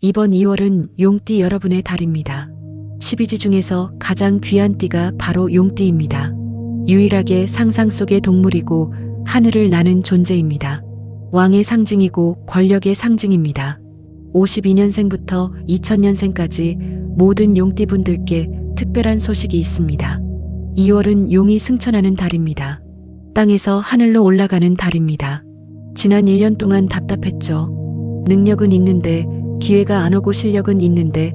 이번 2월은 용띠 여러분의 달입니다. 12지 중에서 가장 귀한 띠가 바로 용띠입니다. 유일하게 상상 속의 동물이고 하늘을 나는 존재입니다. 왕의 상징이고 권력의 상징입니다. 52년생부터 2000년생까지 모든 용띠분들께 특별한 소식이 있습니다. 2월은 용이 승천하는 달입니다. 땅에서 하늘로 올라가는 달입니다. 지난 1년 동안 답답했죠. 능력은 있는데 기회가 안 오고 실력은 있는데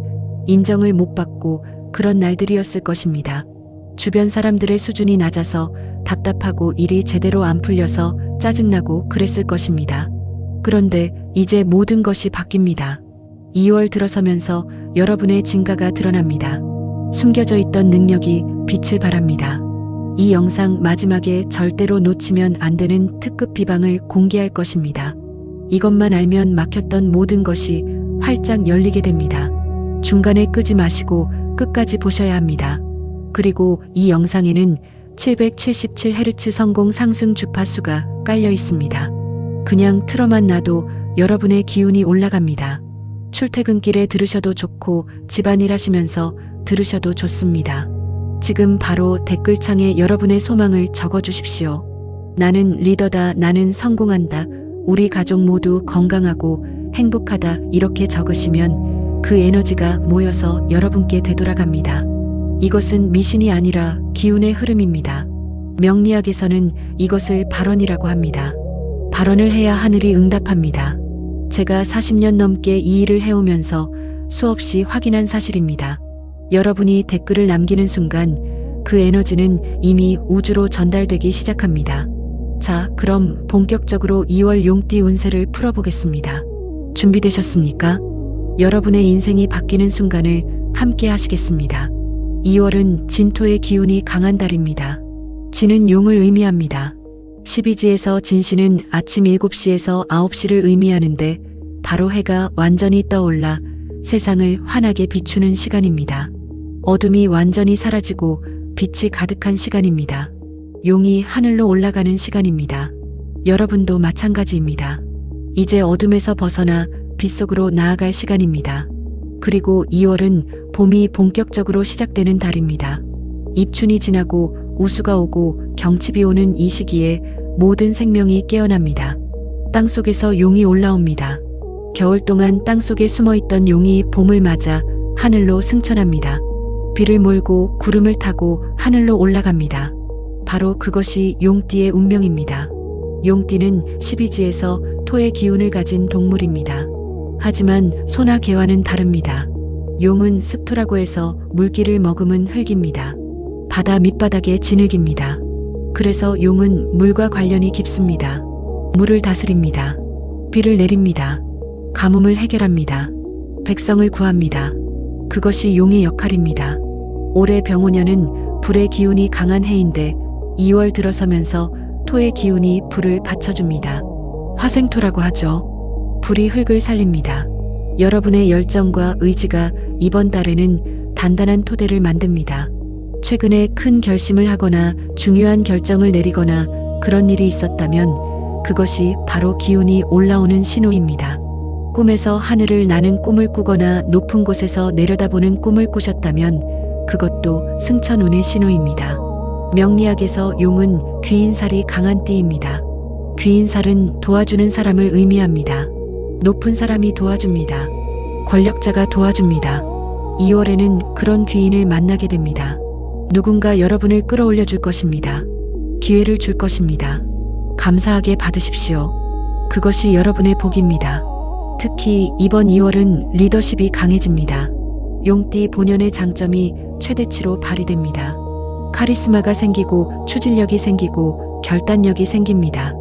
인정을 못 받고 그런 날들이었을 것입니다. 주변 사람들의 수준이 낮아서 답답하고 일이 제대로 안 풀려서 짜증나고 그랬을 것입니다. 그런데 이제 모든 것이 바뀝니다. 2월 들어서면서 여러분의 진가가 드러납니다. 숨겨져 있던 능력이 빛을 발합니다. 이 영상 마지막에 절대로 놓치면 안 되는 특급 비방을 공개할 것입니다. 이것만 알면 막혔던 모든 것이 활짝 열리게 됩니다. 중간에 끄지 마시고 끝까지 보셔야 합니다. 그리고 이 영상에는 777Hz 성공 상승 주파수가 깔려 있습니다. 그냥 틀어만 놔도 여러분의 기운이 올라갑니다. 출퇴근길에 들으셔도 좋고 집안일 하시면서 들으셔도 좋습니다. 지금 바로 댓글창에 여러분의 소망을 적어주십시오. 나는 리더다. 나는 성공한다. 우리 가족 모두 건강하고 행복하다. 이렇게 적으시면 그 에너지가 모여서 여러분께 되돌아갑니다. 이것은 미신이 아니라 기운의 흐름입니다. 명리학에서는 이것을 발언이라고 합니다. 발언을 해야 하늘이 응답합니다. 제가 40년 넘게 이 일을 해오면서 수없이 확인한 사실입니다. 여러분이 댓글을 남기는 순간 그 에너지는 이미 우주로 전달되기 시작합니다. 자, 그럼 본격적으로 2월 용띠 운세를 풀어보겠습니다. 준비되셨습니까? 여러분의 인생이 바뀌는 순간을 함께 하시겠습니다. 2월은 진토의 기운이 강한 달입니다. 진은 용을 의미합니다. 12지에서 진신은 아침 7시에서 9시를 의미하는데 바로 해가 완전히 떠올라 세상을 환하게 비추는 시간입니다. 어둠이 완전히 사라지고 빛이 가득한 시간입니다. 용이 하늘로 올라가는 시간입니다. 여러분도 마찬가지입니다. 이제 어둠에서 벗어나 빛 속으로 나아갈 시간입니다. 그리고 2월은 봄이 본격적으로 시작되는 달입니다. 입춘이 지나고 우수가 오고 경칩이 오는 이 시기에 모든 생명이 깨어납니다. 땅속에서 용이 올라옵니다. 겨울 동안 땅속에 숨어있던 용이 봄을 맞아 하늘로 승천합니다. 비를 몰고 구름을 타고 하늘로 올라갑니다. 바로 그것이 용띠의 운명입니다. 용띠는 12지에서 토의 기운을 가진 동물입니다. 하지만 소나 개와는 다릅니다. 용은 습토라고 해서 물기를 머금은 흙입니다. 바다 밑바닥의 진흙입니다. 그래서 용은 물과 관련이 깊습니다. 물을 다스립니다. 비를 내립니다. 가뭄을 해결합니다. 백성을 구합니다. 그것이 용의 역할입니다. 올해 병오년은 불의 기운이 강한 해인데 2월 들어서면서 토의 기운이 불을 받쳐줍니다. 화생토라고 하죠. 불이 흙을 살립니다. 여러분의 열정과 의지가 이번 달에는 단단한 토대를 만듭니다. 최근에 큰 결심을 하거나 중요한 결정을 내리거나 그런 일이 있었다면 그것이 바로 기운이 올라오는 신호입니다. 꿈에서 하늘을 나는 꿈을 꾸거나 높은 곳에서 내려다보는 꿈을 꾸셨다면 그것도 승천운의 신호입니다. 명리학에서 용은 귀인살이 강한 띠입니다. 귀인살은 도와주는 사람을 의미합니다. 높은 사람이 도와줍니다. 권력자가 도와줍니다. 2월에는 그런 귀인을 만나게 됩니다. 누군가 여러분을 끌어올려 줄 것입니다. 기회를 줄 것입니다. 감사하게 받으십시오. 그것이 여러분의 복입니다. 특히 이번 2월은 리더십이 강해집니다. 용띠 본연의 장점이 최대치로 발휘됩니다. 카리스마가 생기고 추진력이 생기고 결단력이 생깁니다.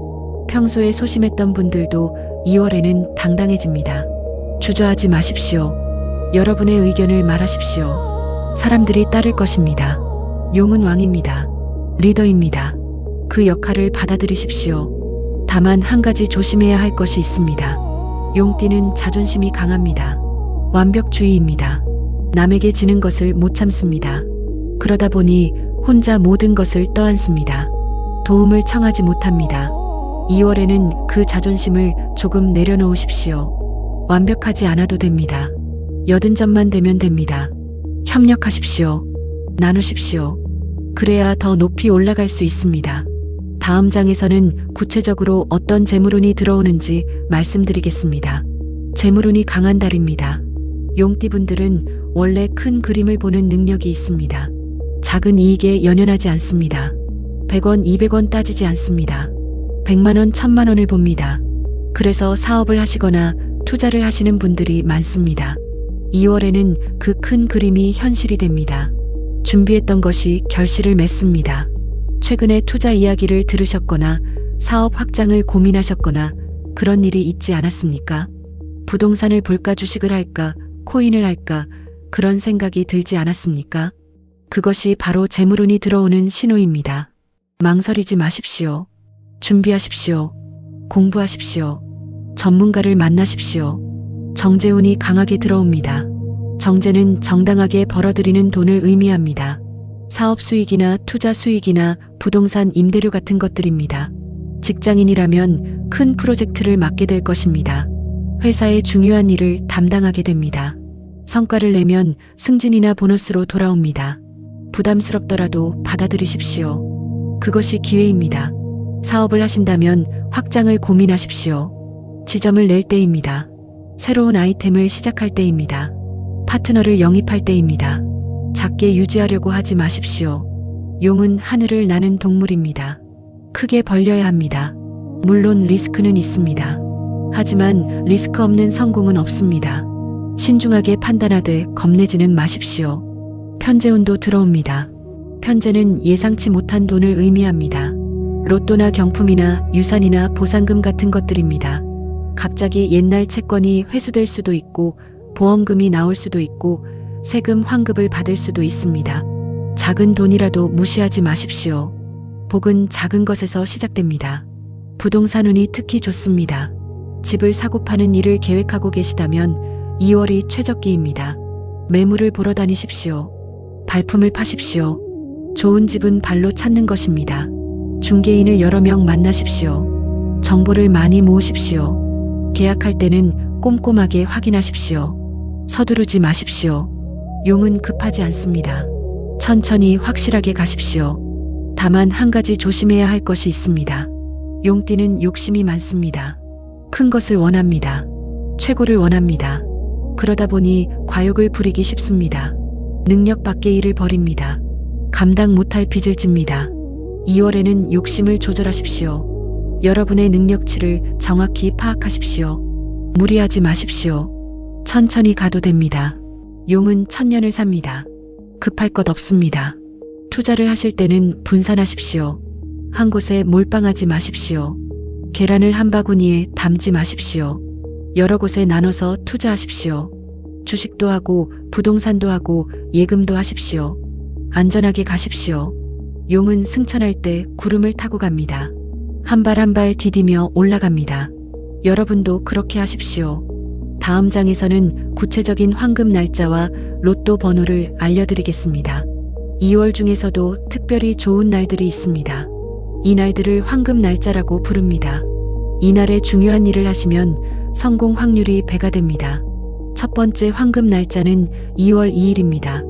평소에 소심했던 분들도 2월에는 당당해집니다. 주저하지 마십시오. 여러분의 의견을 말하십시오. 사람들이 따를 것입니다. 용은 왕입니다. 리더입니다. 그 역할을 받아들이십시오. 다만 한 가지 조심해야 할 것이 있습니다. 용띠는 자존심이 강합니다. 완벽주의입니다. 남에게 지는 것을 못 참습니다. 그러다 보니 혼자 모든 것을 떠안습니다. 도움을 청하지 못합니다. 2월에는 그 자존심을 조금 내려놓으십시오. 완벽하지 않아도 됩니다. 점만 되면 됩니다. 협력하십시오. 나누십시오. 그래야 더 높이 올라갈 수 있습니다. 다음 장에서는 구체적으로 어떤 재물운이 들어오는지 말씀드리겠습니다. 재물운이 강한 달입니다. 용띠분들은 원래 큰 그림을 보는 능력이 있습니다. 작은 이익에 연연하지 않습니다. 100원, 200원 따지지 않습니다. 100만원, 1000만원을 봅니다. 그래서 사업을 하시거나 투자를 하시는 분들이 많습니다. 2월에는 그 큰 그림이 현실이 됩니다. 준비했던 것이 결실을 맺습니다. 최근에 투자 이야기를 들으셨거나 사업 확장을 고민하셨거나 그런 일이 있지 않았습니까? 부동산을 볼까, 주식을 할까, 코인을 할까, 그런 생각이 들지 않았습니까? 그것이 바로 재물운이 들어오는 신호입니다. 망설이지 마십시오. 준비하십시오. 공부하십시오. 전문가를 만나십시오. 정재운이 강하게 들어옵니다. 정재는 정당하게 벌어들이는 돈을 의미합니다. 사업 수익이나 투자 수익이나 부동산 임대료 같은 것들입니다. 직장인이라면 큰 프로젝트를 맡게 될 것입니다. 회사의 중요한 일을 담당하게 됩니다. 성과를 내면 승진이나 보너스로 돌아옵니다. 부담스럽더라도 받아들이십시오. 그것이 기회입니다. 사업을 하신다면 확장을 고민하십시오. 지점을 낼 때입니다. 새로운 아이템을 시작할 때입니다. 파트너를 영입할 때입니다. 작게 유지하려고 하지 마십시오. 용은 하늘을 나는 동물입니다. 크게 벌려야 합니다. 물론 리스크는 있습니다. 하지만 리스크 없는 성공은 없습니다. 신중하게 판단하되 겁내지는 마십시오. 편재운도 들어옵니다. 편재는 예상치 못한 돈을 의미합니다. 로또나 경품이나 유산이나 보상금 같은 것들입니다. 갑자기 옛날 채권이 회수될 수도 있고 보험금이 나올 수도 있고 세금 환급을 받을 수도 있습니다. 작은 돈이라도 무시하지 마십시오. 복은 작은 것에서 시작됩니다. 부동산 운이 특히 좋습니다. 집을 사고 파는 일을 계획하고 계시다면 2월이 최적기입니다. 매물을 보러 다니십시오. 발품을 파십시오. 좋은 집은 발로 찾는 것입니다. 중개인을 여러 명 만나십시오. 정보를 많이 모으십시오. 계약할 때는 꼼꼼하게 확인하십시오. 서두르지 마십시오. 용은 급하지 않습니다. 천천히 확실하게 가십시오. 다만 한 가지 조심해야 할 것이 있습니다. 용띠는 욕심이 많습니다. 큰 것을 원합니다. 최고를 원합니다. 그러다 보니 과욕을 부리기 쉽습니다. 능력 밖의 일을 벌입니다. 감당 못할 빚을 집니다. 2월에는 욕심을 조절하십시오. 여러분의 능력치를 정확히 파악하십시오. 무리하지 마십시오. 천천히 가도 됩니다. 용은 천년을 삽니다. 급할 것 없습니다. 투자를 하실 때는 분산하십시오. 한 곳에 몰빵하지 마십시오. 계란을 한 바구니에 담지 마십시오. 여러 곳에 나눠서 투자하십시오. 주식도 하고 부동산도 하고 예금도 하십시오. 안전하게 가십시오. 용은 승천할 때 구름을 타고 갑니다. 한 발 한 발 디디며 올라갑니다. 여러분도 그렇게 하십시오. 다음 장에서는 구체적인 황금 날짜와 로또 번호를 알려드리겠습니다. 2월 중에서도 특별히 좋은 날들이 있습니다. 이 날들을 황금 날짜라고 부릅니다. 이날에 중요한 일을 하시면 성공 확률이 배가 됩니다. 첫 번째 황금 날짜는 2월 2일입니다.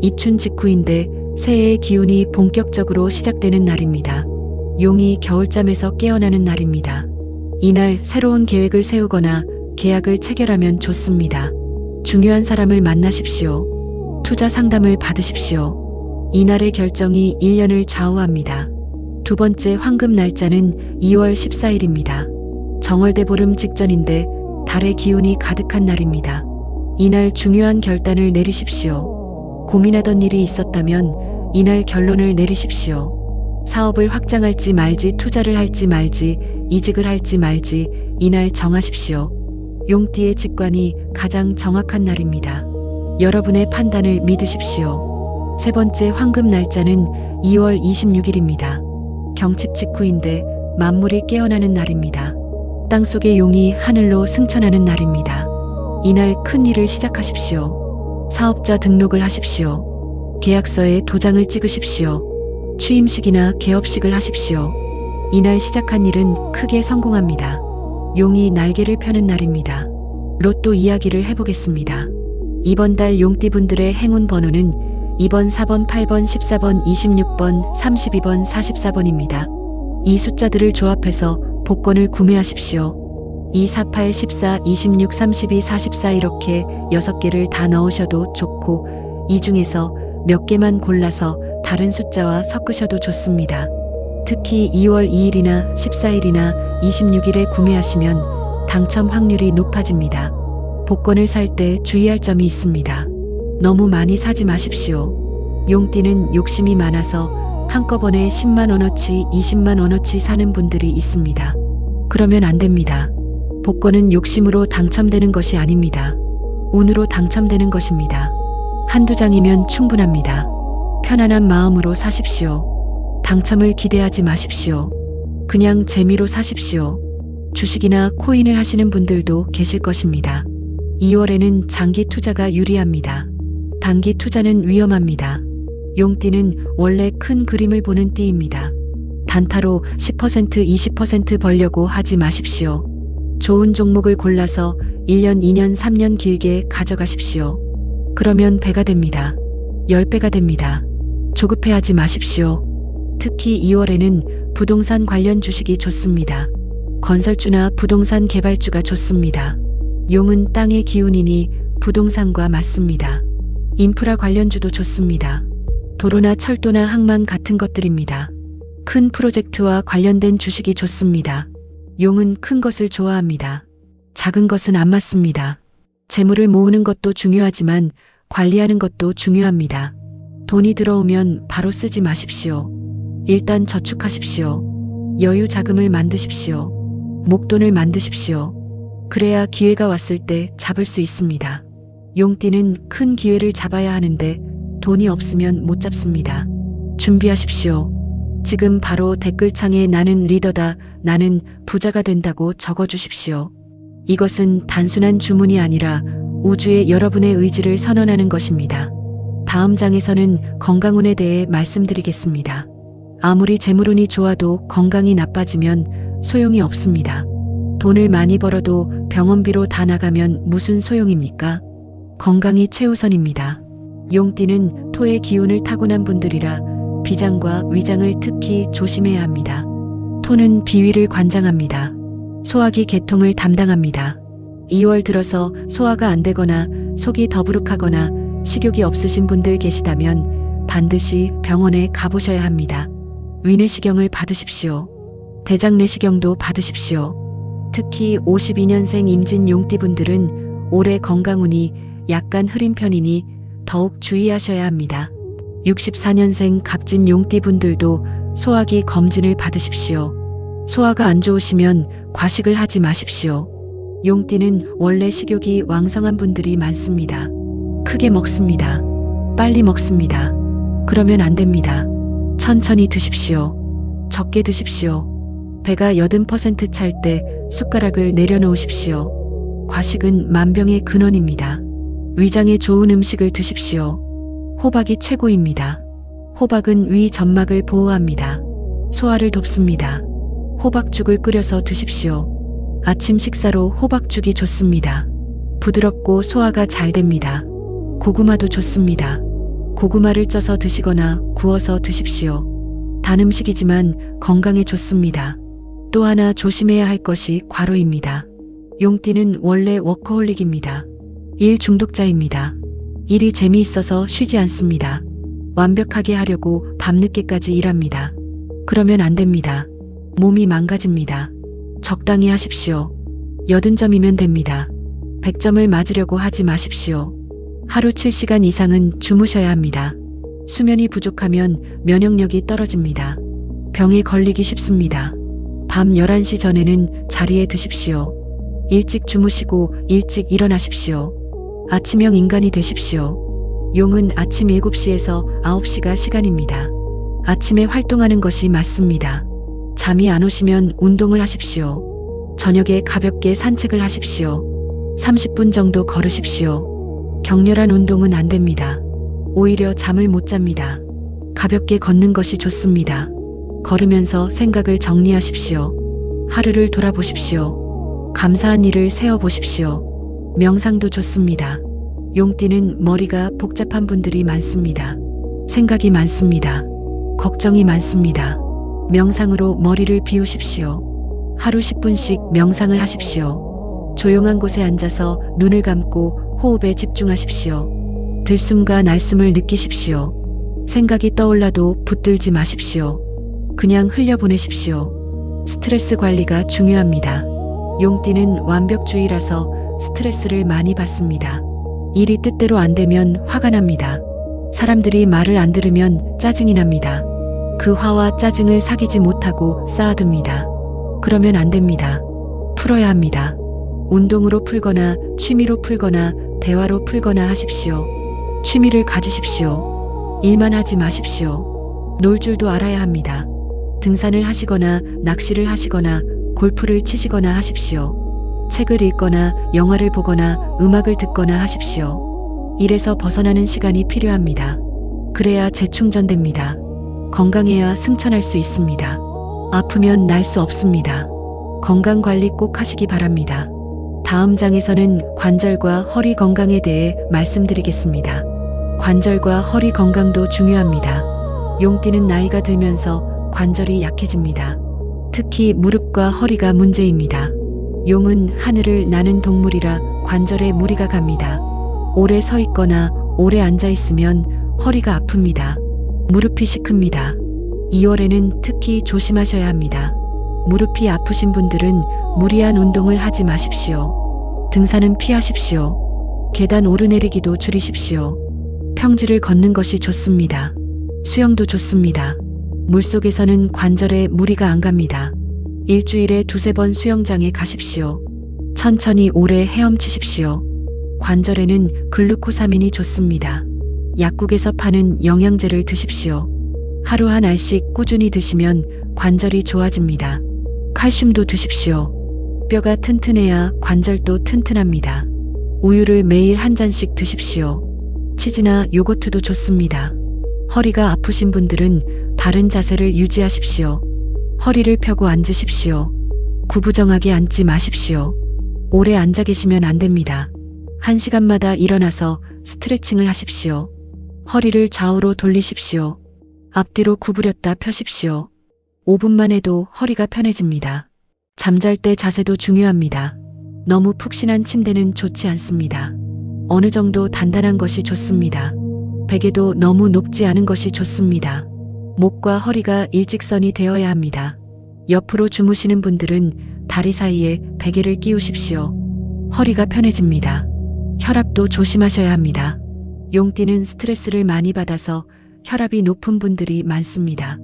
입춘 직후인데 새해의 기운이 본격적으로 시작되는 날입니다. 용이 겨울잠에서 깨어나는 날입니다. 이날 새로운 계획을 세우거나 계약을 체결하면 좋습니다. 중요한 사람을 만나십시오. 투자 상담을 받으십시오. 이날의 결정이 1년을 좌우합니다. 두 번째 황금 날짜는 2월 14일입니다. 정월대보름 직전인데 달의 기운이 가득한 날입니다. 이날 중요한 결단을 내리십시오. 고민하던 일이 있었다면 이날 결론을 내리십시오. 사업을 확장할지 말지, 투자를 할지 말지, 이직을 할지 말지 이날 정하십시오. 용띠의 직관이 가장 정확한 날입니다. 여러분의 판단을 믿으십시오. 세 번째 황금 날짜는 2월 26일입니다. 경칩 직후인데 만물이 깨어나는 날입니다. 땅속의 용이 하늘로 승천하는 날입니다. 이날 큰 일을 시작하십시오. 사업자 등록을 하십시오. 계약서에 도장을 찍으십시오. 취임식이나 개업식을 하십시오. 이날 시작한 일은 크게 성공합니다. 용이 날개를 펴는 날입니다. 로또 이야기를 해보겠습니다. 이번 달 용띠분들의 행운 번호는 2번, 4번, 8번, 14번, 26번, 32번, 44번입니다. 이 숫자들을 조합해서 복권을 구매하십시오. 2, 4, 8, 14, 26, 32, 44 이렇게 6개를 다 넣으셔도 좋고 이 중에서 몇 개만 골라서 다른 숫자와 섞으셔도 좋습니다. 특히 2월 2일이나 14일이나 26일에 구매하시면 당첨 확률이 높아집니다. 복권을 살 때 주의할 점이 있습니다. 너무 많이 사지 마십시오. 용띠는 욕심이 많아서 한꺼번에 10만 원어치, 20만 원어치 사는 분들이 있습니다. 그러면 안 됩니다. 복권은 욕심으로 당첨되는 것이 아닙니다. 운으로 당첨되는 것입니다. 한두 장이면 충분합니다. 편안한 마음으로 사십시오. 당첨을 기대하지 마십시오. 그냥 재미로 사십시오. 주식이나 코인을 하시는 분들도 계실 것입니다. 2월에는 장기 투자가 유리합니다. 단기 투자는 위험합니다. 용띠는 원래 큰 그림을 보는 띠입니다. 단타로 10%, 20% 벌려고 하지 마십시오. 좋은 종목을 골라서 1년, 2년, 3년 길게 가져가십시오. 그러면 배가 됩니다. 10배가 됩니다. 조급해하지 마십시오. 특히 2월에는 부동산 관련 주식이 좋습니다. 건설주나 부동산 개발주가 좋습니다. 용은 땅의 기운이니 부동산과 맞습니다. 인프라 관련주도 좋습니다. 도로나 철도나 항만 같은 것들입니다. 큰 프로젝트와 관련된 주식이 좋습니다. 용은 큰 것을 좋아합니다. 작은 것은 안 맞습니다. 재물을 모으는 것도 중요하지만 관리하는 것도 중요합니다. 돈이 들어오면 바로 쓰지 마십시오. 일단 저축하십시오. 여유 자금을 만드십시오. 목돈을 만드십시오. 그래야 기회가 왔을 때 잡을 수 있습니다. 용띠는 큰 기회를 잡아야 하는데 돈이 없으면 못 잡습니다. 준비하십시오. 지금 바로 댓글창에 나는 리더다, 나는 부자가 된다고 적어주십시오. 이것은 단순한 주문이 아니라 우주에 여러분의 의지를 선언하는 것입니다. 다음 장에서는 건강운에 대해 말씀드리겠습니다. 아무리 재물운이 좋아도 건강이 나빠지면 소용이 없습니다. 돈을 많이 벌어도 병원비로 다 나가면 무슨 소용입니까? 건강이 최우선입니다. 용띠는 토의 기운을 타고난 분들이라 비장과 위장을 특히 조심해야 합니다. 토는 비위를 관장합니다. 소화기 개통을 담당합니다. 2월 들어서 소화가 안 되거나 속이 더부룩하거나 식욕이 없으신 분들 계시다면 반드시 병원에 가보셔야 합니다. 위내시경을 받으십시오. 대장내시경도 받으십시오. 특히 52년생 임진 용띠분들은 올해 건강운이 약간 흐린 편이니 더욱 주의하셔야 합니다. 64년생 갑진 용띠분들도 소화기 검진을 받으십시오. 소화가 안 좋으시면 과식을 하지 마십시오. 용띠는 원래 식욕이 왕성한 분들이 많습니다. 크게 먹습니다. 빨리 먹습니다. 그러면 안 됩니다. 천천히 드십시오. 적게 드십시오. 배가 80% 찰 때 숟가락을 내려놓으십시오. 과식은 만병의 근원입니다. 위장에 좋은 음식을 드십시오. 호박이 최고입니다. 호박은 위 점막을 보호합니다. 소화를 돕습니다. 호박죽을 끓여서 드십시오. 아침 식사로 호박죽이 좋습니다. 부드럽고 소화가 잘 됩니다. 고구마도 좋습니다. 고구마를 쪄서 드시거나 구워서 드십시오. 단 음식이지만 건강에 좋습니다. 또 하나 조심해야 할 것이 과로입니다. 용띠는 원래 워커홀릭입니다. 일 중독자입니다. 일이 재미있어서 쉬지 않습니다. 완벽하게 하려고 밤늦게까지 일합니다. 그러면 안 됩니다. 몸이 망가집니다. 적당히 하십시오. 80점이면 됩니다. 100점을 맞으려고 하지 마십시오. 하루 7시간 이상은 주무셔야 합니다. 수면이 부족하면 면역력이 떨어집니다. 병에 걸리기 쉽습니다. 밤 11시 전에는 자리에 드십시오. 일찍 주무시고 일찍 일어나십시오. 아침형 인간이 되십시오. 용은 아침 7시에서 9시가 시간입니다. 아침에 활동하는 것이 맞습니다. 잠이 안 오시면 운동을 하십시오. 저녁에 가볍게 산책을 하십시오. 30분 정도 걸으십시오. 격렬한 운동은 안 됩니다. 오히려 잠을 못 잡니다. 가볍게 걷는 것이 좋습니다. 걸으면서 생각을 정리하십시오. 하루를 돌아보십시오. 감사한 일을 세어보십시오. 명상도 좋습니다. 용띠는 머리가 복잡한 분들이 많습니다. 생각이 많습니다. 걱정이 많습니다. 명상으로 머리를 비우십시오. 하루 10분씩 명상을 하십시오. 조용한 곳에 앉아서 눈을 감고 호흡에 집중하십시오. 들숨과 날숨을 느끼십시오. 생각이 떠올라도 붙들지 마십시오. 그냥 흘려보내십시오. 스트레스 관리가 중요합니다. 용띠는 완벽주의라서 스트레스를 많이 받습니다. 일이 뜻대로 안 되면 화가 납니다. 사람들이 말을 안 들으면 짜증이 납니다. 그 화와 짜증을 사귀지 못하고 쌓아둡니다. 그러면 안 됩니다. 풀어야 합니다. 운동으로 풀거나 취미로 풀거나 대화로 풀거나 하십시오. 취미를 가지십시오. 일만 하지 마십시오. 놀 줄도 알아야 합니다. 등산을 하시거나 낚시를 하시거나 골프를 치시거나 하십시오. 책을 읽거나 영화를 보거나 음악을 듣거나 하십시오. 일에서 벗어나는 시간이 필요합니다. 그래야 재충전됩니다. 건강해야 승천할 수 있습니다. 아프면 날 수 없습니다. 건강 관리 꼭 하시기 바랍니다. 다음 장에서는 관절과 허리 건강에 대해 말씀드리겠습니다. 관절과 허리 건강도 중요합니다. 용띠는 나이가 들면서 관절이 약해집니다. 특히 무릎과 허리가 문제입니다. 용은 하늘을 나는 동물이라 관절에 무리가 갑니다. 오래 서 있거나 오래 앉아 있으면 허리가 아픕니다. 무릎이 시큽니다. 2월에는 특히 조심하셔야 합니다. 무릎이 아프신 분들은 무리한 운동을 하지 마십시오. 등산은 피하십시오. 계단 오르내리기도 줄이십시오. 평지를 걷는 것이 좋습니다. 수영도 좋습니다. 물속에서는 관절에 무리가 안 갑니다. 일주일에 2~3번 수영장에 가십시오. 천천히 오래 헤엄치십시오. 관절에는 글루코사민이 좋습니다. 약국에서 파는 영양제를 드십시오. 하루 한 알씩 꾸준히 드시면 관절이 좋아집니다. 칼슘도 드십시오. 뼈가 튼튼해야 관절도 튼튼합니다. 우유를 매일 한 잔씩 드십시오. 치즈나 요거트도 좋습니다. 허리가 아프신 분들은 바른 자세를 유지하십시오. 허리를 펴고 앉으십시오. 구부정하게 앉지 마십시오. 오래 앉아 계시면 안 됩니다. 1시간마다 일어나서 스트레칭을 하십시오. 허리를 좌우로 돌리십시오. 앞뒤로 구부렸다 펴십시오. 5분만 해도 허리가 편해집니다. 잠잘 때 자세도 중요합니다. 너무 푹신한 침대는 좋지 않습니다. 어느 정도 단단한 것이 좋습니다. 베개도 너무 높지 않은 것이 좋습니다. 목과 허리가 일직선이 되어야 합니다. 옆으로 주무시는 분들은 다리 사이에 베개를 끼우십시오. 허리가 편해집니다. 혈압도 조심하셔야 합니다. 용띠는 스트레스를 많이 받아서 혈압이 높은 분들이 많습니다.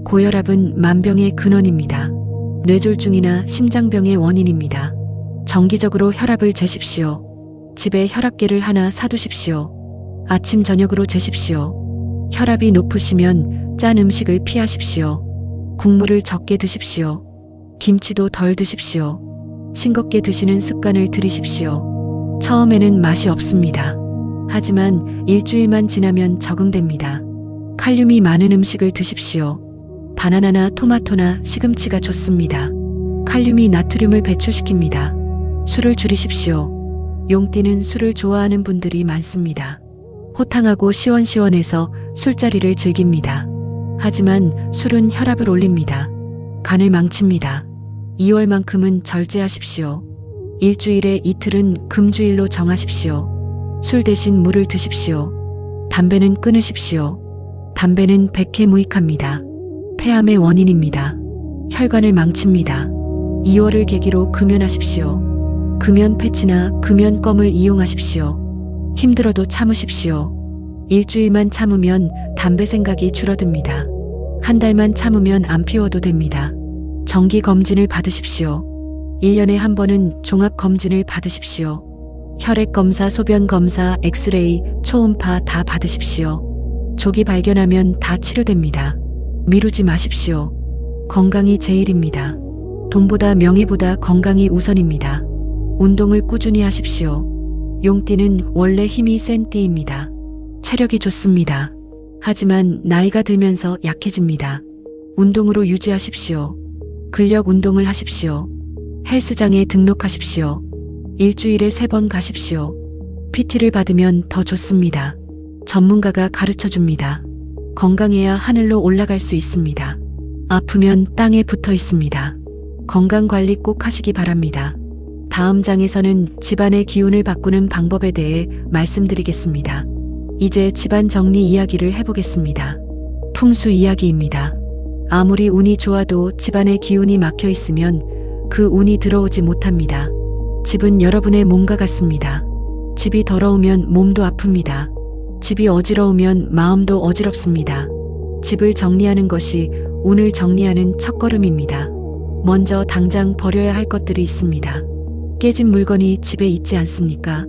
고혈압은 만병의 근원입니다. 뇌졸중이나 심장병의 원인입니다. 정기적으로 혈압을 재십시오. 집에 혈압계를 하나 사두십시오. 아침 저녁으로 재십시오. 혈압이 높으시면 짠 음식을 피하십시오. 국물을 적게 드십시오. 김치도 덜 드십시오. 싱겁게 드시는 습관을 들이십시오. 처음에는 맛이 없습니다. 하지만 일주일만 지나면 적응됩니다. 칼륨이 많은 음식을 드십시오. 바나나나 토마토나 시금치가 좋습니다. 칼륨이 나트륨을 배출시킵니다. 술을 줄이십시오. 용띠는 술을 좋아하는 분들이 많습니다. 호탕하고 시원시원해서 술자리를 즐깁니다. 하지만 술은 혈압을 올립니다. 간을 망칩니다. 2월만큼은 절제하십시오. 일주일에 이틀은 금주일로 정하십시오. 술 대신 물을 드십시오. 담배는 끊으십시오. 담배는 백해무익합니다. 폐암의 원인입니다. 혈관을 망칩니다. 2월을 계기로 금연하십시오. 금연 패치나 금연껌을 이용하십시오. 힘들어도 참으십시오. 일주일만 참으면 담배 생각이 줄어듭니다. 한 달만 참으면 안 피워도 됩니다. 정기 검진을 받으십시오. 1년에 한 번은 종합 검진을 받으십시오. 혈액 검사, 소변 검사, 엑스레이, 초음파 다 받으십시오. 조기 발견하면 다 치료됩니다. 미루지 마십시오. 건강이 제일입니다. 돈보다 명예보다 건강이 우선입니다. 운동을 꾸준히 하십시오. 용띠는 원래 힘이 센 띠입니다. 체력이 좋습니다. 하지만 나이가 들면서 약해집니다. 운동으로 유지하십시오. 근력 운동을 하십시오. 헬스장에 등록하십시오. 일주일에 3번 가십시오. PT를 받으면 더 좋습니다. 전문가가 가르쳐 줍니다. 건강해야 하늘로 올라갈 수 있습니다. 아프면 땅에 붙어 있습니다. 건강 관리 꼭 하시기 바랍니다. 다음 장에서는 집안의 기운을 바꾸는 방법에 대해 말씀드리겠습니다. 이제 집안 정리 이야기를 해보겠습니다. 풍수 이야기입니다. 아무리 운이 좋아도 집안의 기운이 막혀 있으면 그 운이 들어오지 못합니다. 집은 여러분의 몸과 같습니다. 집이 더러우면 몸도 아픕니다. 집이 어지러우면 마음도 어지럽습니다. 집을 정리하는 것이 운을 정리하는 첫걸음입니다. 먼저 당장 버려야 할 것들이 있습니다. 깨진 물건이 집에 있지 않습니까?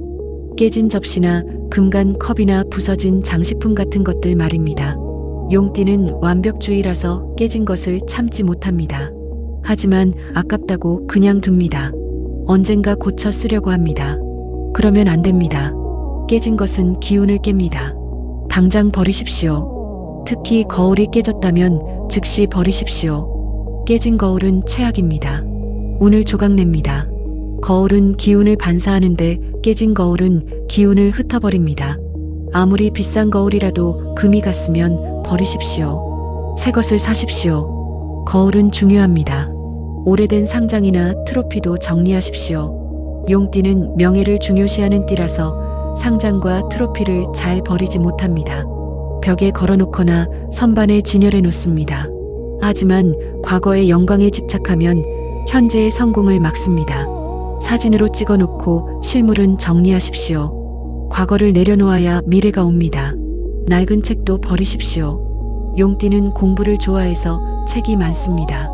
깨진 접시나 금간 컵이나 부서진 장식품 같은 것들 말입니다. 용띠는 완벽주의라서 깨진 것을 참지 못합니다. 하지만 아깝다고 그냥 둡니다. 언젠가 고쳐 쓰려고 합니다. 그러면 안 됩니다. 깨진 것은 기운을 깹니다. 당장 버리십시오. 특히 거울이 깨졌다면 즉시 버리십시오. 깨진 거울은 최악입니다. 운을 조각냅니다. 거울은 기운을 반사하는데 깨진 거울은 기운을 흩어버립니다. 아무리 비싼 거울이라도 금이 갔으면 버리십시오. 새 것을 사십시오. 거울은 중요합니다. 오래된 상장이나 트로피도 정리하십시오. 용띠는 명예를 중요시하는 띠라서 상장과 트로피를 잘 버리지 못합니다. 벽에 걸어놓거나 선반에 진열해 놓습니다. 하지만 과거의 영광에 집착하면 현재의 성공을 막습니다. 사진으로 찍어놓고 실물은 정리하십시오. 과거를 내려놓아야 미래가 옵니다. 낡은 책도 버리십시오. 용띠는 공부를 좋아해서 책이 많습니다.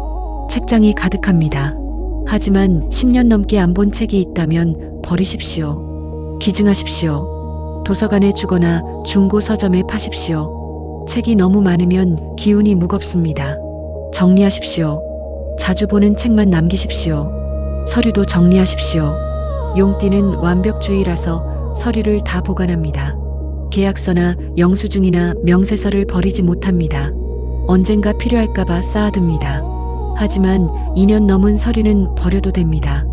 책장이 가득합니다. 하지만 10년 넘게 안 본 책이 있다면 버리십시오. 기증하십시오. 도서관에 주거나 중고 서점에 파십시오. 책이 너무 많으면 기운이 무겁습니다. 정리하십시오. 자주 보는 책만 남기십시오. 서류도 정리하십시오. 용띠는 완벽주의라서 서류를 다 보관합니다. 계약서나 영수증이나 명세서를 버리지 못합니다. 언젠가 필요할까봐 쌓아둡니다. 하지만 2년 넘은 서류는 버려도 됩니다.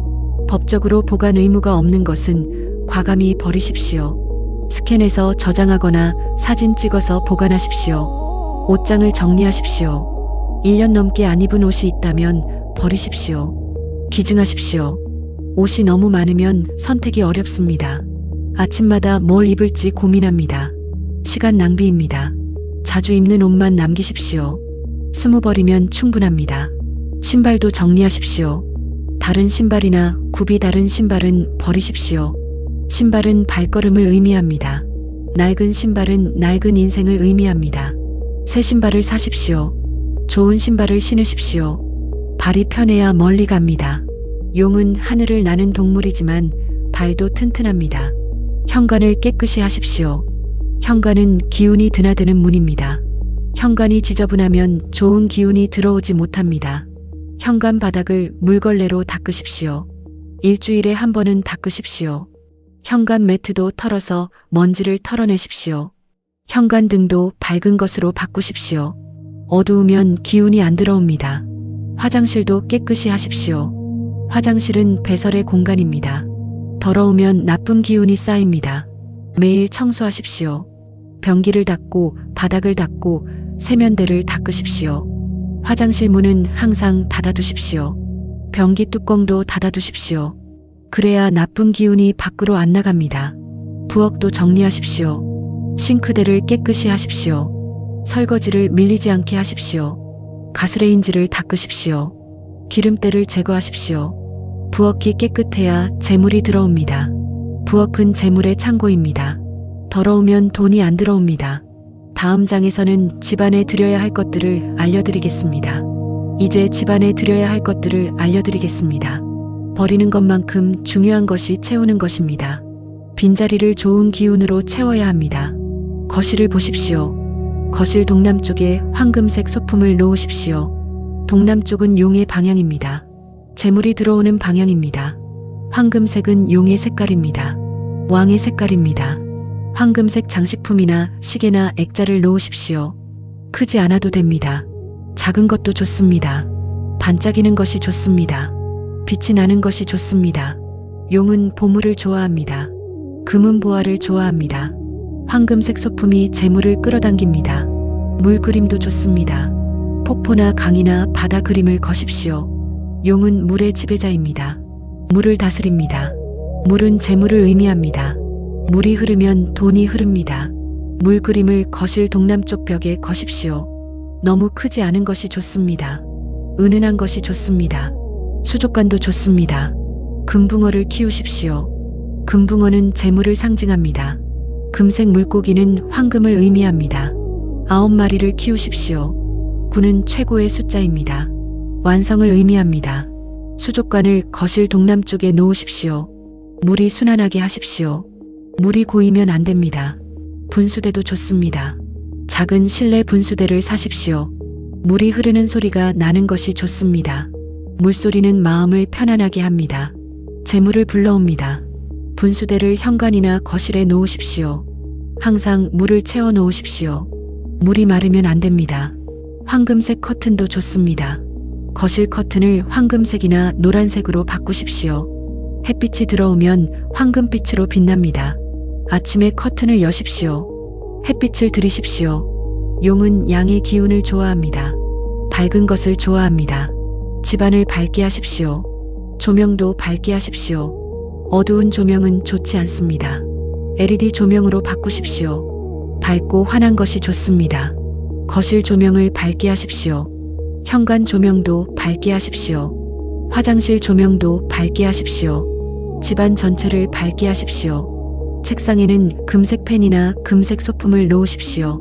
법적으로 보관 의무가 없는 것은 과감히 버리십시오. 스캔해서 저장하거나 사진 찍어서 보관하십시오. 옷장을 정리하십시오. 1년 넘게 안 입은 옷이 있다면 버리십시오. 기증하십시오. 옷이 너무 많으면 선택이 어렵습니다. 아침마다 뭘 입을지 고민합니다. 시간 낭비입니다. 자주 입는 옷만 남기십시오. 20벌이면 충분합니다. 신발도 정리하십시오. 다른 신발이나 굽이 다른 신발은 버리십시오. 신발은 발걸음을 의미합니다. 낡은 신발은 낡은 인생을 의미합니다. 새 신발을 사십시오. 좋은 신발을 신으십시오. 발이 편해야 멀리 갑니다. 용은 하늘을 나는 동물이지만 발도 튼튼합니다. 현관을 깨끗이 하십시오. 현관은 기운이 드나드는 문입니다. 현관이 지저분하면 좋은 기운이 들어오지 못합니다. 현관 바닥을 물걸레로 닦으십시오. 일주일에 한 번은 닦으십시오. 현관 매트도 털어서 먼지를 털어내십시오. 현관 등도 밝은 것으로 바꾸십시오. 어두우면 기운이 안 들어옵니다. 화장실도 깨끗이 하십시오. 화장실은 배설의 공간입니다. 더러우면 나쁜 기운이 쌓입니다. 매일 청소하십시오. 변기를 닦고 바닥을 닦고 세면대를 닦으십시오. 화장실 문은 항상 닫아두십시오. 변기 뚜껑도 닫아두십시오. 그래야 나쁜 기운이 밖으로 안 나갑니다. 부엌도 정리하십시오. 싱크대를 깨끗이 하십시오. 설거지를 밀리지 않게 하십시오. 가스레인지를 닦으십시오. 기름때를 제거하십시오. 부엌이 깨끗해야 재물이 들어옵니다. 부엌은 재물의 창고입니다. 더러우면 돈이 안 들어옵니다. 다음 장에서는 집안에 드려야 할 것들을 알려드리겠습니다. 이제 집안에 드려야 할 것들을 알려드리겠습니다. 버리는 것만큼 중요한 것이 채우는 것입니다. 빈자리를 좋은 기운으로 채워야 합니다. 거실을 보십시오. 거실 동남쪽에 황금색 소품을 놓으십시오. 동남쪽은 용의 방향입니다. 재물이 들어오는 방향입니다. 황금색은 용의 색깔입니다. 왕의 색깔입니다. 황금색 장식품이나 시계나 액자를 놓으십시오. 크지 않아도 됩니다. 작은 것도 좋습니다. 반짝이는 것이 좋습니다. 빛이 나는 것이 좋습니다. 용은 보물을 좋아합니다. 금은 보화를 좋아합니다. 황금색 소품이 재물을 끌어당깁니다. 물 그림도 좋습니다. 폭포나 강이나 바다 그림을 거십시오. 용은 물의 지배자입니다. 물을 다스립니다. 물은 재물을 의미합니다. 물이 흐르면 돈이 흐릅니다. 물 그림을 거실 동남쪽 벽에 거십시오. 너무 크지 않은 것이 좋습니다. 은은한 것이 좋습니다. 수족관도 좋습니다. 금붕어를 키우십시오. 금붕어는 재물을 상징합니다. 금색 물고기는 황금을 의미합니다. 9마리를 키우십시오. 9는 최고의 숫자입니다. 완성을 의미합니다. 수족관을 거실 동남쪽에 놓으십시오. 물이 순환하게 하십시오. 물이 고이면 안 됩니다. 분수대도 좋습니다. 작은 실내 분수대를 사십시오. 물이 흐르는 소리가 나는 것이 좋습니다. 물소리는 마음을 편안하게 합니다. 재물을 불러옵니다. 분수대를 현관이나 거실에 놓으십시오. 항상 물을 채워 놓으십시오. 물이 마르면 안 됩니다. 황금색 커튼도 좋습니다. 거실 커튼을 황금색이나 노란색으로 바꾸십시오. 햇빛이 들어오면 황금빛으로 빛납니다. 아침에 커튼을 여십시오. 햇빛을 들이십시오. 용은 양의 기운을 좋아합니다. 밝은 것을 좋아합니다. 집안을 밝게 하십시오. 조명도 밝게 하십시오. 어두운 조명은 좋지 않습니다. LED 조명으로 바꾸십시오. 밝고 환한 것이 좋습니다. 거실 조명을 밝게 하십시오. 현관 조명도 밝게 하십시오. 화장실 조명도 밝게 하십시오. 집안 전체를 밝게 하십시오. 책상에는 금색 펜이나 금색 소품을 놓으십시오.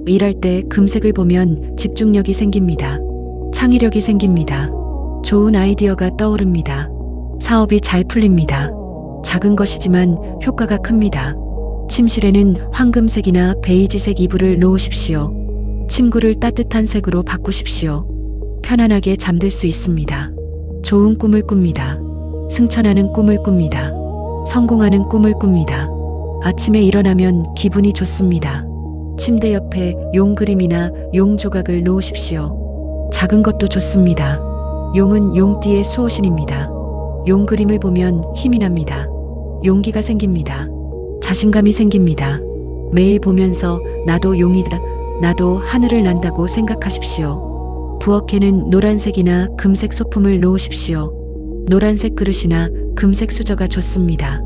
일할 때 금색을 보면 집중력이 생깁니다. 창의력이 생깁니다. 좋은 아이디어가 떠오릅니다. 사업이 잘 풀립니다. 작은 것이지만 효과가 큽니다. 침실에는 황금색이나 베이지색 이불을 놓으십시오. 침구를 따뜻한 색으로 바꾸십시오. 편안하게 잠들 수 있습니다. 좋은 꿈을 꿉니다. 승천하는 꿈을 꿉니다. 성공하는 꿈을 꿉니다. 아침에 일어나면 기분이 좋습니다. 침대 옆에 용 그림이나 용 조각을 놓으십시오. 작은 것도 좋습니다. 용은 용띠의 수호신입니다. 용 그림을 보면 힘이 납니다. 용기가 생깁니다. 자신감이 생깁니다. 매일 보면서 나도 용이다, 나도 하늘을 난다고 생각하십시오. 부엌에는 노란색이나 금색 소품을 놓으십시오. 노란색 그릇이나 금색 수저가 좋습니다.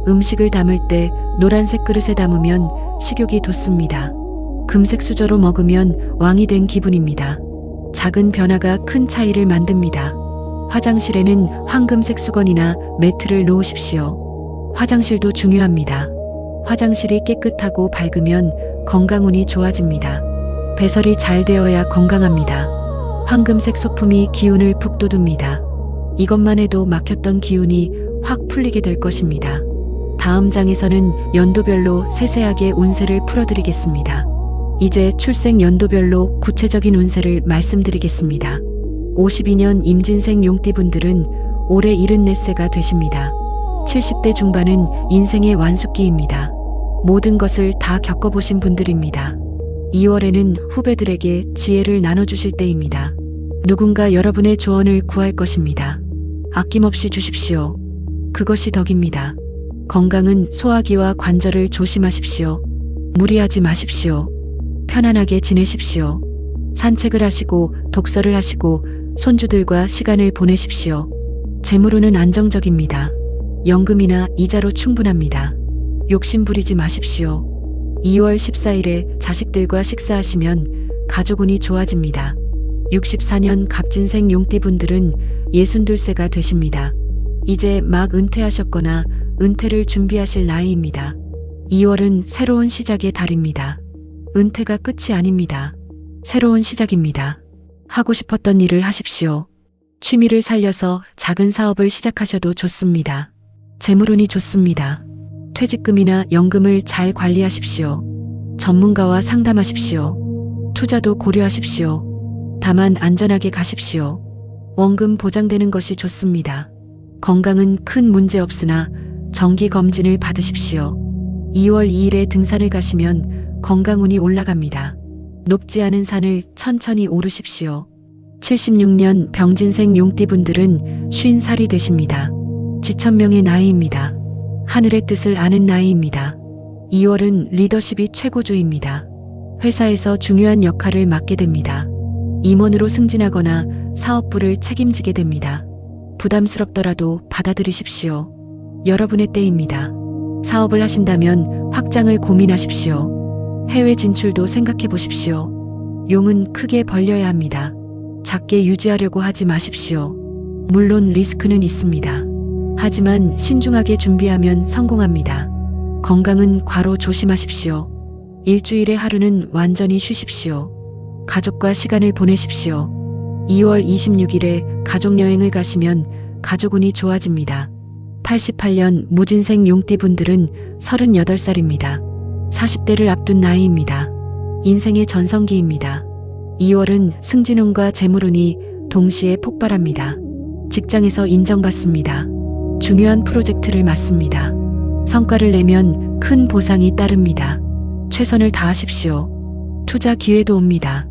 음식을 담을 때 노란색 그릇에 담으면 식욕이 돋습니다. 금색 수저로 먹으면 왕이 된 기분입니다. 작은 변화가 큰 차이를 만듭니다. 화장실에는 황금색 수건이나 매트를 놓으십시오. 화장실도 중요합니다. 화장실이 깨끗하고 밝으면 건강운이 좋아집니다. 배설이 잘 되어야 건강합니다. 황금색 소품이 기운을 북돋웁니다. 이것만 해도 막혔던 기운이 확 풀리게 될 것입니다. 다음 장에서는 연도별로 세세하게 운세를 풀어드리겠습니다. 이제 출생 연도별로 구체적인 운세를 말씀드리겠습니다. 52년 임진생 용띠분들은 올해 74세가 되십니다. 70대 중반은 인생의 완숙기입니다. 모든 것을 다 겪어보신 분들입니다. 2월에는 후배들에게 지혜를 나눠주실 때입니다. 누군가 여러분의 조언을 구할 것입니다. 아낌없이 주십시오. 그것이 덕입니다. 건강은 소화기와 관절을 조심하십시오. 무리하지 마십시오. 편안하게 지내십시오. 산책을 하시고 독서를 하시고 손주들과 시간을 보내십시오. 재물운은 안정적입니다. 연금이나 이자로 충분합니다. 욕심 부리지 마십시오. 2월 14일에 자식들과 식사하시면 가족운이 좋아집니다. 64년 갑진생 용띠분들은 62세가 되십니다. 이제 막 은퇴하셨거나 은퇴를 준비하실 나이입니다. 2월은 새로운 시작의 달입니다. 은퇴가 끝이 아닙니다. 새로운 시작입니다. 하고 싶었던 일을 하십시오. 취미를 살려서 작은 사업을 시작하셔도 좋습니다. 재물운이 좋습니다. 퇴직금이나 연금을 잘 관리하십시오. 전문가와 상담하십시오. 투자도 고려하십시오. 다만 안전하게 가십시오. 원금 보장되는 것이 좋습니다. 건강은 큰 문제 없으나 정기 검진을 받으십시오. 2월 2일에 등산을 가시면 건강운이 올라갑니다. 높지 않은 산을 천천히 오르십시오. 76년 병진생 용띠분들은 50살이 되십니다. 지천명의 나이입니다. 하늘의 뜻을 아는 나이입니다. 2월은 리더십이 최고조입니다. 회사에서 중요한 역할을 맡게 됩니다. 임원으로 승진하거나 사업부를 책임지게 됩니다. 부담스럽더라도 받아들이십시오. 여러분의 때입니다. 사업을 하신다면 확장을 고민하십시오. 해외 진출도 생각해 보십시오. 용은 크게 벌려야 합니다. 작게 유지하려고 하지 마십시오. 물론 리스크는 있습니다. 하지만 신중하게 준비하면 성공합니다. 건강은 과로 조심하십시오. 일주일의 하루는 완전히 쉬십시오. 가족과 시간을 보내십시오. 2월 26일에 가족여행을 가시면 가족운이 좋아집니다. 88년 무진생 용띠분들은 38살입니다. 40대를 앞둔 나이입니다. 인생의 전성기입니다. 2월은 승진운과 재물운이 동시에 폭발합니다. 직장에서 인정받습니다. 중요한 프로젝트를 맡습니다. 성과를 내면 큰 보상이 따릅니다. 최선을 다하십시오. 투자 기회도 옵니다.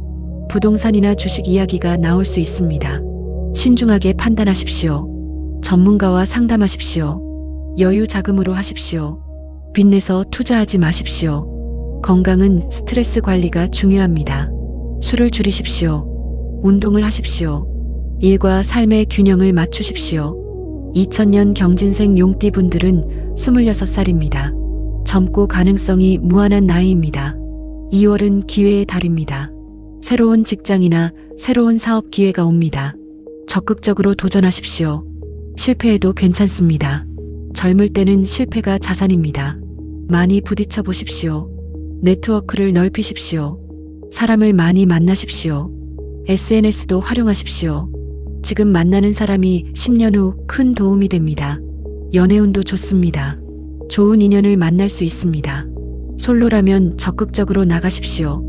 부동산이나 주식 이야기가 나올 수 있습니다. 신중하게 판단하십시오. 전문가와 상담하십시오. 여유 자금으로 하십시오. 빚내서 투자하지 마십시오. 건강은 스트레스 관리가 중요합니다. 술을 줄이십시오. 운동을 하십시오. 일과 삶의 균형을 맞추십시오. 2000년 경진생 용띠분들은 26살입니다. 젊고 가능성이 무한한 나이입니다. 2월은 기회의 달입니다. 새로운 직장이나 새로운 사업 기회가 옵니다. 적극적으로 도전하십시오. 실패해도 괜찮습니다. 젊을 때는 실패가 자산입니다. 많이 부딪혀 보십시오. 네트워크를 넓히십시오. 사람을 많이 만나십시오. SNS도 활용하십시오. 지금 만나는 사람이 10년 후 큰 도움이 됩니다. 연애운도 좋습니다. 좋은 인연을 만날 수 있습니다. 솔로라면 적극적으로 나가십시오.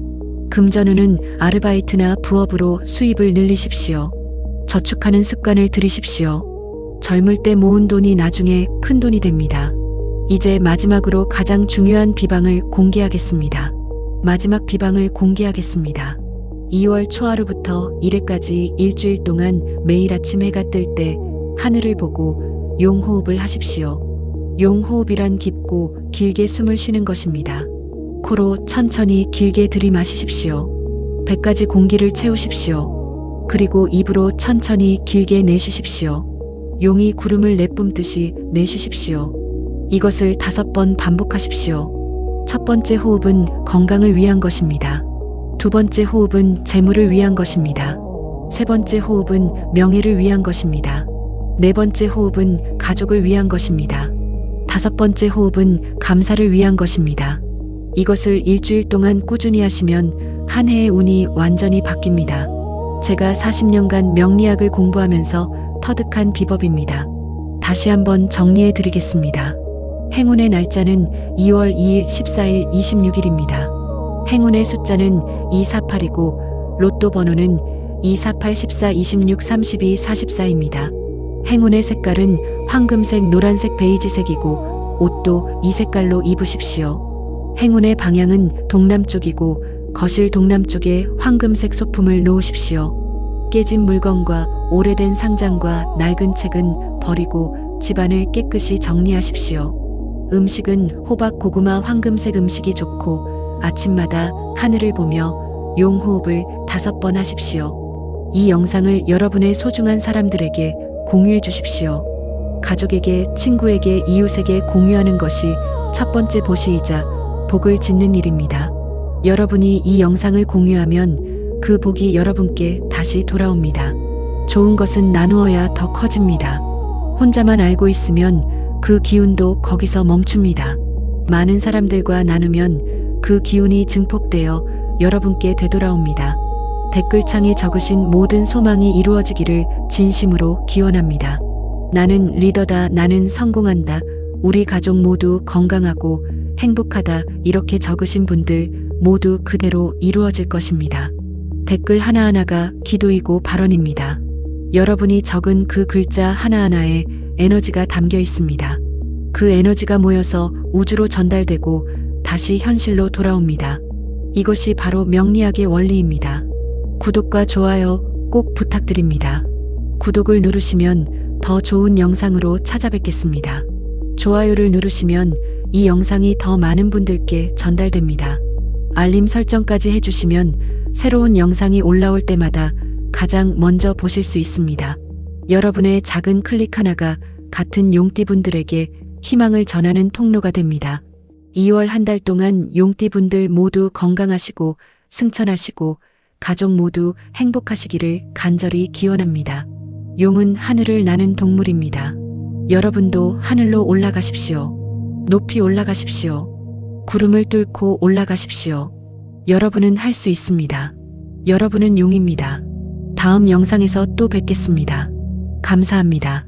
금전운은 아르바이트나 부업으로 수입을 늘리십시오. 저축하는 습관을 들이십시오. 젊을 때 모은 돈이 나중에 큰 돈이 됩니다. 이제 마지막으로 가장 중요한 비방을 공개하겠습니다. 마지막 비방을 공개하겠습니다. 2월 초하루부터 1회까지 일주일 동안 매일 아침 해가 뜰 때 하늘을 보고 용호흡을 하십시오. 용호흡이란 깊고 길게 숨을 쉬는 것입니다. 코로 천천히 길게 들이마시십시오. 배까지 공기를 채우십시오. 그리고 입으로 천천히 길게 내쉬십시오. 용이 구름을 내뿜듯이 내쉬십시오. 이것을 5번 반복하십시오. 첫 번째 호흡은 건강을 위한 것입니다. 두 번째 호흡은 재물을 위한 것입니다. 세 번째 호흡은 명예를 위한 것입니다. 네 번째 호흡은 가족을 위한 것입니다. 다섯 번째 호흡은 감사를 위한 것입니다. 이것을 일주일 동안 꾸준히 하시면 한 해의 운이 완전히 바뀝니다. 제가 40년간 명리학을 공부하면서 터득한 비법입니다. 다시 한번 정리해 드리겠습니다. 행운의 날짜는 2월 2일, 14일, 26일입니다. 행운의 숫자는 248이고 로또 번호는 248, 14, 26, 32, 44입니다. 행운의 색깔은 황금색, 노란색, 베이지색이고 옷도 이 색깔로 입으십시오. 행운의 방향은 동남쪽이고 거실 동남쪽에 황금색 소품을 놓으십시오. 깨진 물건과 오래된 상장과 낡은 책은 버리고 집안을 깨끗이 정리하십시오. 음식은 호박, 고구마, 황금색 음식이 좋고 아침마다 하늘을 보며 용호흡을 5번 하십시오. 이 영상을 여러분의 소중한 사람들에게 공유해 주십시오. 가족에게, 친구에게, 이웃에게 공유하는 것이 첫 번째 보시이자 복을 짓는 일입니다. 여러분이 이 영상을 공유하면 그 복이 여러분께 다시 돌아옵니다. 좋은 것은 나누어야 더 커집니다. 혼자만 알고 있으면 그 기운도 거기서 멈춥니다. 많은 사람들과 나누면 그 기운이 증폭되어 여러분께 되돌아옵니다. 댓글창에 적으신 모든 소망이 이루어지기를 진심으로 기원합니다. 나는 리더다. 나는 성공한다. 우리 가족 모두 건강하고 행복하다. 이렇게 적으신 분들 모두 그대로 이루어질 것입니다. 댓글 하나하나가 기도이고 발언입니다. 여러분이 적은 그 글자 하나하나에 에너지가 담겨 있습니다. 그 에너지가 모여서 우주로 전달되고 다시 현실로 돌아옵니다. 이것이 바로 명리학의 원리입니다. 구독과 좋아요 꼭 부탁드립니다. 구독을 누르시면 더 좋은 영상으로 찾아뵙겠습니다. 좋아요를 누르시면 이 영상이 더 많은 분들께 전달됩니다. 알림 설정까지 해주시면 새로운 영상이 올라올 때마다 가장 먼저 보실 수 있습니다. 여러분의 작은 클릭 하나가 같은 용띠분들에게 희망을 전하는 통로가 됩니다. 2월 한 달 동안 용띠분들 모두 건강하시고 승천하시고 가족 모두 행복하시기를 간절히 기원합니다. 용은 하늘을 나는 동물입니다. 여러분도 하늘로 올라가십시오. 높이 올라가십시오. 구름을 뚫고 올라가십시오. 여러분은 할 수 있습니다. 여러분은 용입니다. 다음 영상에서 또 뵙겠습니다. 감사합니다.